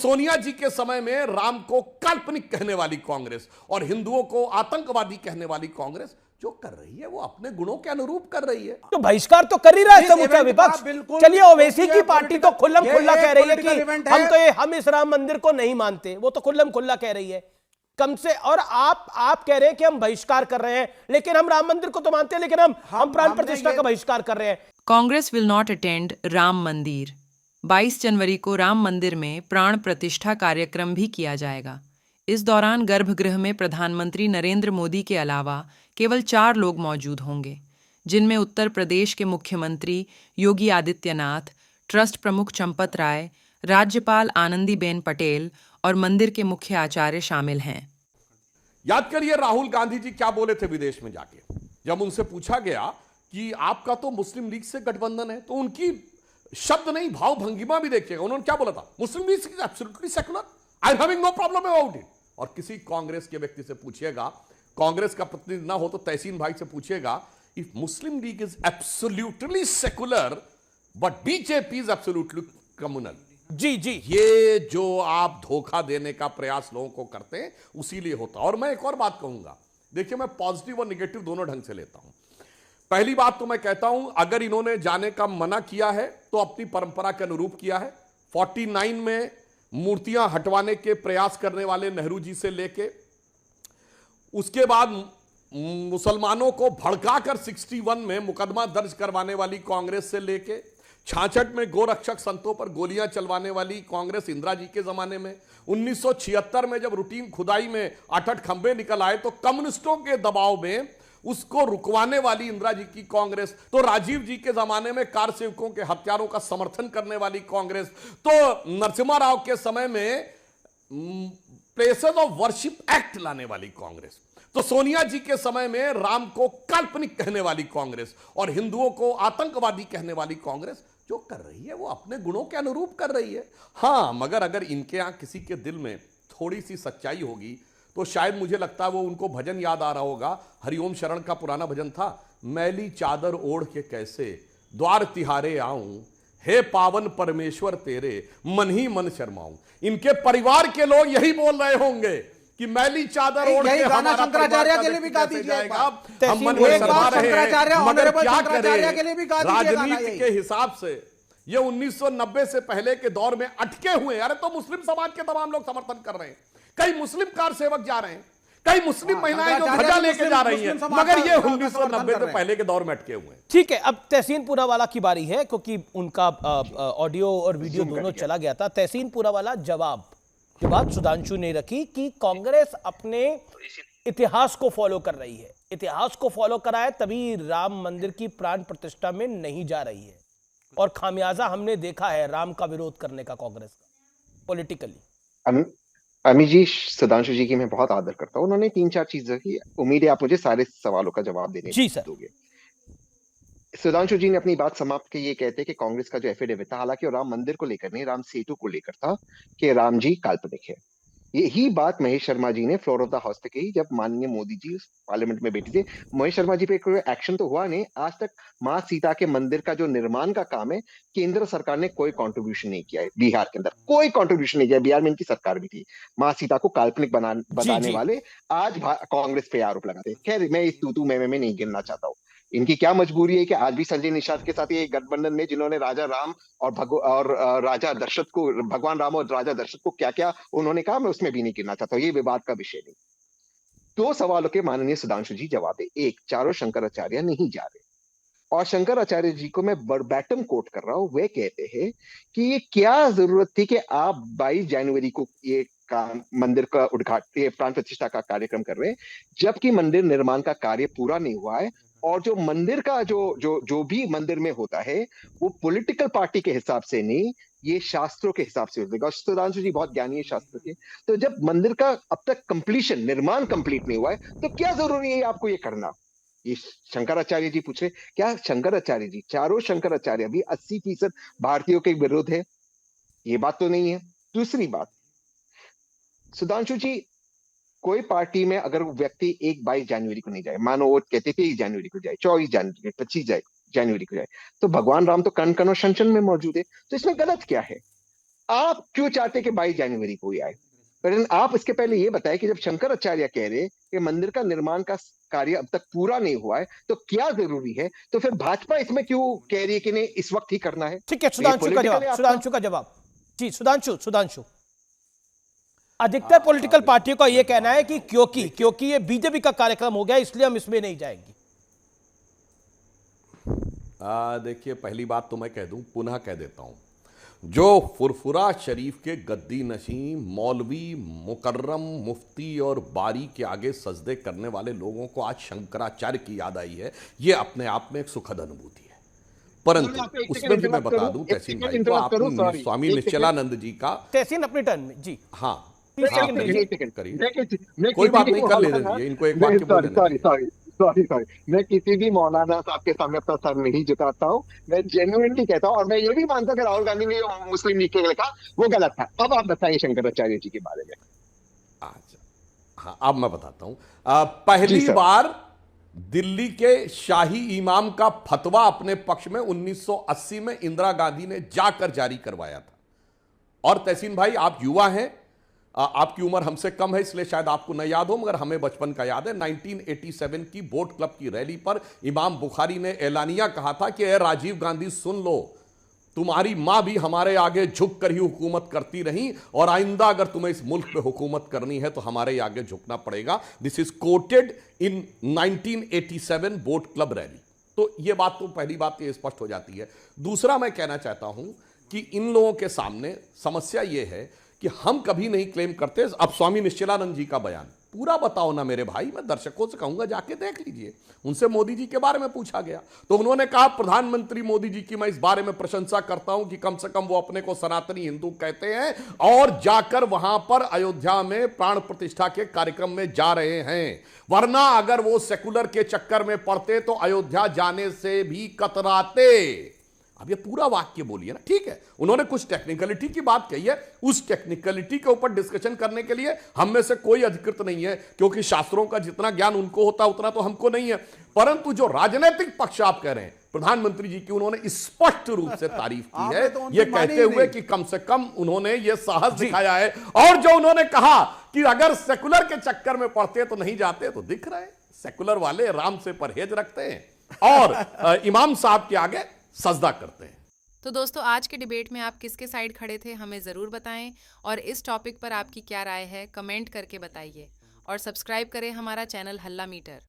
सोनिया जी के समय में राम को काल्पनिक कहने वाली कांग्रेस और हिंदुओं को आतंकवादी कहने वाली कांग्रेस जो कर रही है वो अपने गुणों के अनुरूप कर रही है। तो बहिष्कार तो कर ही रहा है समूचा विपक्ष। चलिए ओवैसी की पार्टी तो खुल्लम खुल्ला कह रही है कि हम इस राम मंदिर को नहीं मानते, वो तो खुल्लम खुल्ला कह रही है कम से। और आप कह रहे हैं कि हम बहिष्कार कर रहे हैं, लेकिन हम राम मंदिर को तो मानते हैं, लेकिन हम प्राण प्रतिष्ठा का बहिष्कार कर रहे हैं। Congress will not attend Ram मंदिर। 22 जनवरी को राम मंदिर में प्राण प्रतिष्ठा कार्यक्रम भी किया जाएगा। इस दौरान गर्भगृह में प्रधानमंत्री नरेंद्र मोदी के अलावा केवल 4 लोग मौजूद होंगे, जिनमें उत्तर प्रदेश के मुख्यमंत्री योगी आदित्यनाथ, ट्रस्ट प्रमुख चंपत राय, राज्यपाल आनंदीबेन पटेल और मंदिर के मुख्य आचार्य शामिल हैं। याद करिए राहुल गांधी जी क्या बोले थे विदेश में जाके, जब उनसे पूछा गया कि आपका तो मुस्लिम लीग से गठबंधन है, तो उनकी शब्द नहीं भाव भंगिमा भी देखिएगा, उन्होंने क्या बोला था, Muslim League is absolutely secular, I am having no problem about it. और किसी कांग्रेस के व्यक्ति से पूछिएगा, कांग्रेस का प्रतिनिधि ना हो तो तहसीन भाई से पूछिएगा, if Muslim League is absolutely secular but BJP is absolutely communal. जी जी, ये जो आप धोखा देने का प्रयास लोगों को करते हैं उसी लिए होता। और मैं एक और बात कहूंगा, देखिए मैं पॉजिटिव और निगेटिव दोनों ढंग से लेता हूं। पहली बात तो मैं कहता हूं, अगर इन्होंने जाने का मना किया है तो अपनी परंपरा के अनुरूप किया है। 49 में मूर्तियां हटवाने के प्रयास करने वाले नेहरू जी से लेके, उसके बाद मुसलमानों को भड़काकर 61 में मुकदमा दर्ज करवाने वाली कांग्रेस से लेके 66 में गोरक्षक संतों पर गोलियां चलवाने वाली कांग्रेस इंदिरा जी के जमाने में, 1976 में जब रूटीन खुदाई में 8 खंबे निकल आए तो कम्युनिस्टों के दबाव में उसको रुकवाने वाली इंदिरा जी की कांग्रेस, तो राजीव जी के जमाने में कार सेवकों के हत्यारों का समर्थन करने वाली कांग्रेस, तो नरसिम्हा राव के समय में प्लेसेस ऑफ वर्शिप एक्ट लाने वाली कांग्रेस, तो सोनिया जी के समय में राम को काल्पनिक कहने वाली कांग्रेस और हिंदुओं को आतंकवादी कहने वाली कांग्रेस जो कर रही है वो अपने गुणों के अनुरूप कर रही है। हां, मगर अगर इनके यहां किसी के दिल में थोड़ी सी सच्चाई होगी तो शायद मुझे लगता है वो उनको भजन याद आ रहा होगा, हरिओम शरण का पुराना भजन था, मैली चादर ओढ़ के कैसे द्वार तिहारे आऊं, हे पावन परमेश्वर तेरे मन ही मन शर्माऊं। इनके परिवार के लोग यही बोल रहे होंगे कि मैली चादर ओढ़ के हमारा शंकराचार्य के लिए भी गा दीजिए, हम मन में शर्मा रहे हैं, मगर क्या करें राजनीति के हिसाब से ये 1990 से पहले के दौर में अटके हुए। अरे तो मुस्लिम समाज के तमाम लोग समर्थन कर रहे हैं, कई मुस्लिम कार सेवक जा रहे हैं, कई मुस्लिम महिलाएं जो ध्वजा लेके जा रही हैं, मगर ये 1990 से पहले के दौर में अटके हुए हैं। ठीक है, अब तहसीन पूनावाला की बारी है, क्योंकि उनका ऑडियो और वीडियो दोनों चला गया था। तहसीन पूनावाला जवाब की बात सुधांशु ने रखी कि कांग्रेस अपने इतिहास को फॉलो कर रही है, इतिहास को फॉलो करा है तभी राम मंदिर की प्राण प्रतिष्ठा में नहीं जा रही है, और खामियाजा हमने देखा है राम का विरोध करने का कांग्रेस का पॉलिटिकली। अमी जी, सुधांशु जी की मैं बहुत आदर करता हूँ, उन्होंने 3-4 चीजें की, उम्मीद है आप मुझे सारे सवालों का जवाब देने दोगे। सुधांशु जी ने अपनी बात समाप्त की ये कहते कि कांग्रेस का जो एफिडेविट था, हालांकि राम मंदिर को लेकर नहीं, राम सेतु को लेकर था कि राम जी काल्पनिक है। यही बात महेश शर्मा जी ने फ्लोर ऑफ द हाउस पे कही जब माननीय मोदी जी पार्लियामेंट में बैठे थे। महेश शर्मा जी पे कोई एक्शन तो हुआ नहीं, आज तक मां सीता के मंदिर का जो निर्माण का काम है केंद्र सरकार ने कोई कंट्रीब्यूशन नहीं किया है। बिहार के अंदर कोई कंट्रीब्यूशन नहीं किया, बिहार में इनकी सरकार भी थी। मां सीता को काल्पनिक बनाने वाले आज कांग्रेस पे आरोप लगाते हैं। खैर, मैं इस तू में नहीं गिनना चाहता हूँ। इनकी क्या मजबूरी है कि आज भी संजय निषाद के साथ ये गठबंधन में, जिन्होंने राजा राम और राजा दशरथ को, भगवान राम और राजा दशरथ को क्या क्या उन्होंने कहा, मैं उसमें भी नहीं गिरना चाहता हूँ, ये विवाद का विषय नहीं। 2 सवालों के माननीय सुधांशु जी जवाब दे। एक, चारों शंकराचार्य नहीं जा रहे, और शंकराचार्य जी को मैं वर्बैटम कोट कर रहा हूं, वे कहते हैं कि ये क्या जरूरत थी कि आप 22 जनवरी को ये मंदिर का उद्घाटन, प्राण प्रतिष्ठा का कार्यक्रम कर रहे हैं, जबकि मंदिर निर्माण का कार्य पूरा नहीं हुआ है, और जो मंदिर का जो भी मंदिर में होता है वो पॉलिटिकल पार्टी के हिसाब से नहीं, ये शास्त्रों के हिसाब से होगा। सुधांशु जी बहुत ज्ञानी है शास्त्र के, तो जब मंदिर का अब तक कंप्लीशन, निर्माण कंप्लीट नहीं हुआ है, तो क्या जरूरी है आपको ये करना? ये शंकराचार्य जी पूछे, क्या शंकराचार्य जी, चारों शंकराचार्य भी 80% भारतीयों के विरुद्ध है? ये बात तो नहीं है। दूसरी बात, सुधांशु जी, कोई पार्टी में अगर व्यक्ति 22 जनवरी को नहीं जाए, मानो वो कहते 23 जनवरी को जाए, 24 जनवरी, 25 जनवरी को जाए, तो भगवान राम तो कण कण और शंशन में मौजूद है, तो इसमें गलत क्या है? आप क्यों चाहते कि 22 जनवरी को ही आए? पर आप इसके पहले ये बताएं कि जब शंकराचार्य कह रहे कि मंदिर का निर्माण का कार्य अब तक पूरा नहीं हुआ है, तो क्या जरूरी है? तो फिर भाजपा इसमें क्यों कह रही है कि नहीं इस वक्त ही करना है? ठीक है, सुधांशु का जवाब जी। सुधांशु अधिकतर पॉलिटिकल पार्टियों का यह कहना है कि क्योंकि ये बीजेपी का कार्यक्रम हो गया इसलिए हम इसमें नहीं जाएंगे। देखिए, पहली बात तो मैं कह दूं, पुनः कह देता हूं, जो फुरफुरा शरीफ के गद्दी नशीं मौलवी मुकर्रम मुफ्ती और बारी के आगे सजदे करने वाले लोगों को आज शंकराचार्य की याद आई है, ये अपने आप में एक सुखद अनुभूति है। परंतु उसमें भी मैं बता दूं तहसीन भाई को, आप स्वामी निश्चलानंद जी का तहसीन अपने टर्न में जी। हाँ, कोई बात नहीं, कर ले दीजिए इनको एक वाक्य बोलने। सॉरी मैं किसी भी मौलाना साहब के सामने अपना सर नहीं झुकाता हूँ, मैं जेन्युइनली कहता हूँ, और मैं ये भी मानता हूँ कि राहुल गांधी ने मुस्लिम लीग के लिखा वो गलत था। अब आप बताइए शंकराचार्य जी के बारे में। अच्छा, हाँ, अब मैं बताता हूँ। पहली बार दिल्ली के शाही इमाम का फतवा अपने पक्ष में 1980 में इंदिरा गांधी ने जाकर जारी करवाया था। और तहसीन भाई, आप युवा हैं, आपकी उम्र हमसे कम है इसलिए शायद आपको न याद हो, मगर हमें बचपन का याद है। 1987 की बोट क्लब की रैली पर इमाम बुखारी ने एलानिया कहा था कि ए राजीव गांधी सुन लो, तुम्हारी मां भी हमारे आगे झुक कर ही हुकूमत करती रही, और आइंदा अगर तुम्हें इस मुल्क पे हुकूमत करनी है तो हमारे आगे झुकना पड़ेगा। This is quoted in 1987 boat club rally. तो यह बात तो पहली बात ये स्पष्ट हो जाती है। दूसरा मैं कहना चाहता हूं कि इन लोगों के सामने समस्या यह है कि हम कभी नहीं क्लेम करते। अब स्वामी निश्चलानंद जी का बयान पूरा बताओ ना मेरे भाई, मैं दर्शकों से कहूंगा जाके देख लीजिए। उनसे मोदी जी के बारे में पूछा गया तो उन्होंने कहा, प्रधानमंत्री मोदी जी की मैं इस बारे में प्रशंसा करता हूं कि कम से कम वो अपने को सनातनी हिंदू कहते हैं और जाकर वहां पर अयोध्या में प्राण प्रतिष्ठा के कार्यक्रम में जा रहे हैं। वरना अगर वो सेकुलर के चक्कर में पड़ते तो अयोध्या जाने से भी कतराते। अब ये पूरा वाक्य बोलिए ना, ठीक है, उन्होंने कुछ टेक्निकलिटी की बात कही है, उस टेक्निकलिटी के ऊपर डिस्कशन करने के लिए हम में से कोई अधिकृत नहीं है, क्योंकि शास्त्रों का जितना ज्ञान उनको होता उतना तो हमको नहीं है। परंतु जो राजनीतिक पक्ष आप कह रहे हैं, प्रधानमंत्री जी की उन्होंने स्पष्ट रूप से तारीफ की है, ये कहते हुए कि कम से कम उन्होंने ये साहस दिखाया है। और जो उन्होंने कहा कि अगर सेकुलर के चक्कर में पड़ते तो नहीं जाते, तो दिख रहा है सेकुलर वाले राम से परहेज रखते हैं और इमाम साहब के आगे सजदा करते हैं। तो दोस्तों, आज के डिबेट में आप किसके साइड खड़े थे हमें ज़रूर बताएं, और इस टॉपिक पर आपकी क्या राय है कमेंट करके बताइए, और सब्सक्राइब करें हमारा चैनल हल्ला मीटर।